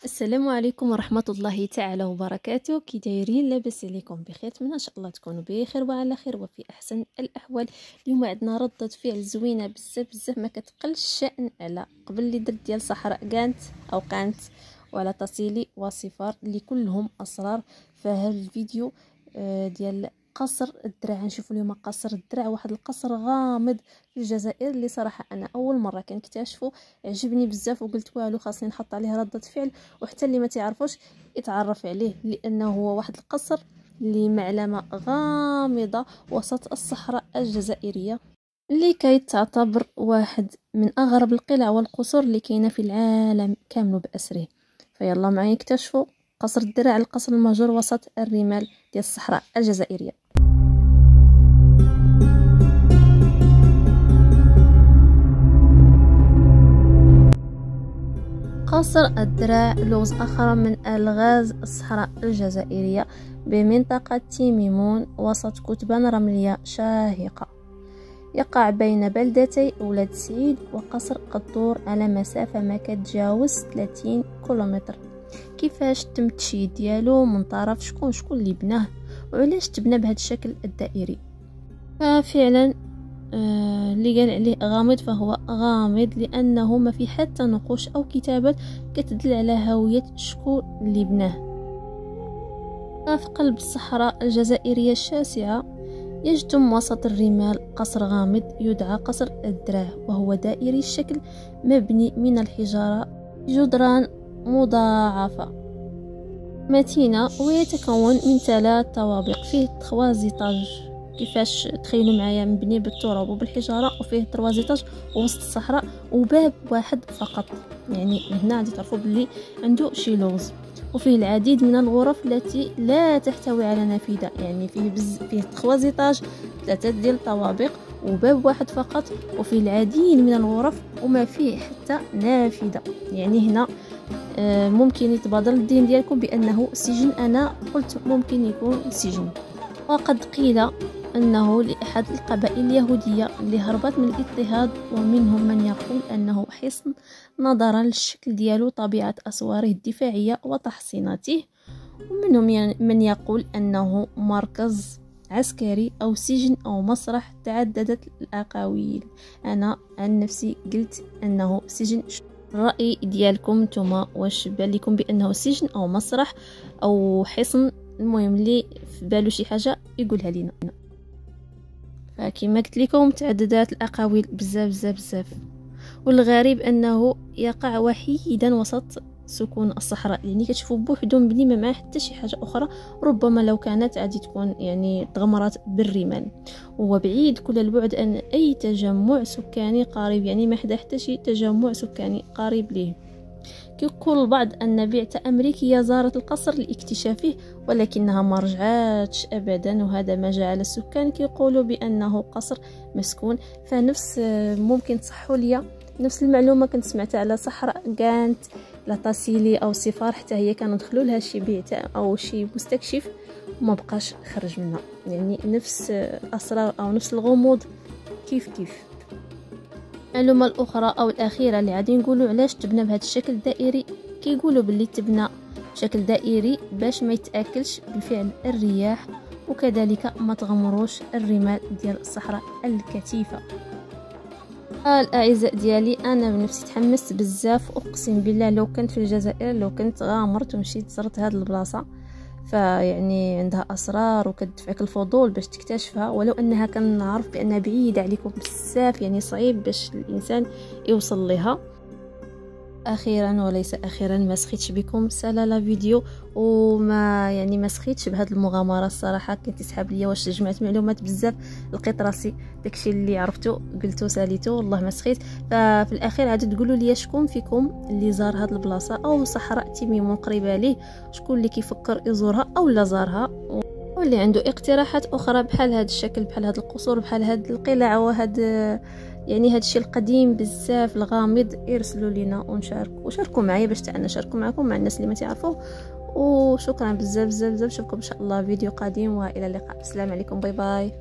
السلام عليكم ورحمة الله تعالى وبركاته. كي دايرين؟ لاباس عليكم بخير؟ اتمنى ان شاء الله تكونوا بخير وعلى خير وفي احسن الاحوال. اليوم عندنا ردة فعل زوينه بزاف ما كتقلش الشأن على قبل اللي درت ديال صحراء قانت وعلى تصيلي وصفار اللي كلهم اسرار. فهذا الفيديو ديال قصر الدرع. نشوفوا اليوم قصر الدرع، واحد القصر غامض في الجزائر اللي صراحه انا اول مره كنكتشفه. عجبني بزاف وقلت والو خاصني نحط عليه ردة فعل، وحتى اللي ما تعرفوش يتعرف عليه، لانه هو واحد القصر اللي معلمه غامضه وسط الصحراء الجزائريه، اللي كيتعتبر واحد من اغرب القلع والقصور اللي كاينه في العالم كامل باسره. فيلا معايا نكتشفوا قصر الدرع، القصر المهجور وسط الرمال ديال الصحراء الجزائريه. قصر الدرع لغز آخر من ألغاز الصحراء الجزائرية بمنطقة تيميمون وسط كتبان رملية شاهقة. يقع بين بلدتي ولاد سعيد وقصر قدور على مسافة ما كتجاوز 30 كيلومتر. كيفاش تم التشييد ديالو؟ من طرف شكون اللي بناه، وعلاش تبنى بهذا الشكل الدائري؟ ففعلا اللي قال عليه غامض فهو غامض، لانه ما في حتى نقوش او كتابات كتدل على هوية شكون اللي بناه. في قلب الصحراء الجزائرية الشاسعة يجتم وسط الرمال قصر غامض يدعى قصر الدرع، وهو دائري الشكل مبني من الحجارة، جدران مضاعفة متينة، ويتكون من 3 طوابق. فيه 3 زيتاج، كيفاش تخيلوا معايا، مبني بالتراب وبالحجاره، وفيه 3 زيتاج وسط الصحراء، وباب واحد فقط. يعني هنا غادي تعرفوا بلي عنده شي لغز. وفيه العديد من الغرف التي لا تحتوي على نافذه، يعني فيه 3 زيتاج، 3 ديال الطوابق وباب واحد فقط، وفيه العديد من الغرف وما فيه حتى نافذه. يعني هنا ممكن يتبادر الذهن ديالكم بانه سجن. انا قلت ممكن يكون سجن. وقد قيل أنه لأحد القبائل اليهودية اللي هربت من الاضطهاد، ومنهم من يقول أنه حصن نظرا للشكل ديالو، طبيعة أسواره الدفاعية وتحصيناته، ومنهم من يقول أنه مركز عسكري أو سجن أو مسرح. تعددت الأقاويل. أنا عن نفسي قلت أنه سجن. الرأي ديالكم نتوما، واش بان لكم بأنه سجن أو مسرح أو حصن؟ المهم اللي في بالو شي حاجه يقولها لينا. فكما قلت لكم تعددات الاقاويل بزاف. والغريب انه يقع وحيدا وسط سكون الصحراء، يعني كتشوفوا بوحدو مبني ما معاه حتى شي حاجه اخرى. ربما لو كانت غادي تكون يعني تغمرات بالرمال، وهو بعيد كل البعد عن اي تجمع سكاني قريب، يعني ما حدا حتى شي تجمع سكاني قريب ليه. كيقول البعض أن بعثة أمريكية زارت القصر لاكتشافه، ولكنها ما رجعتش أبدا، وهذا ما جعل السكان كيقولوا بأنه قصر مسكون. فنفس ممكن تصحوا لي نفس المعلومة كنت سمعتها على صحراء كانت لا تصيلي أو صفار، حتى هي كانوا دخلوا لها شي بعثة أو شي مستكشف وما بقاش خرج منها. يعني نفس الأسرار أو نفس الغموض كيف. المعلومه الاخرى او الاخيره اللي غادي نقولوا علاش تبنى بهذا الشكل الدائري. كيقولوا باللي تبنى بشكل دائري باش ما يتاكلش بفعل الرياح، وكذلك ما تغمروش الرمال ديال الصحراء الكثيفه. الاعزاء ديالي، انا بنفسي تحمست بزاف، اقسم بالله لو كنت في الجزائر، لو كنت غامرت ومشيت زرت هذه البلاصه، فيعني عندها اسرار وكتدفعك الفضول باش تكتشفها، ولو انها كنعرف بانها بعيده عليكم بزاف، يعني صعيب باش الانسان يوصل لها. اخيرا وليس اخيرا، ما سخيتش بكم سلالة فيديو، وما يعني ما سخيتش بهذه المغامره. الصراحه كنت تسحب ليا واش جمعت معلومات بزاف، لقيت راسي داكشي اللي عرفتو قلتو ساليتو، والله ما سخيت. ففي الاخير عاد تقولوا لي شكون فيكم اللي زار هذه البلاصه او صحراء تيميمون قريبه ليه، شكون اللي كيفكر يزورها او لا زارها، واللي عنده اقتراحات اخرى بحال هذا الشكل، بحال هذا القصور، بحال هذا القلع، وهذا يعني هذا الشيء القديم بزاف الغامض، يرسلوا لينا وشاركوا معايا باش انا نشاركوا معكم مع الناس اللي ما تعرفوا. وشكرا بزاف. نشوفكم ان شاء الله فيديو قادم، والى اللقاء. السلام عليكم، باي باي.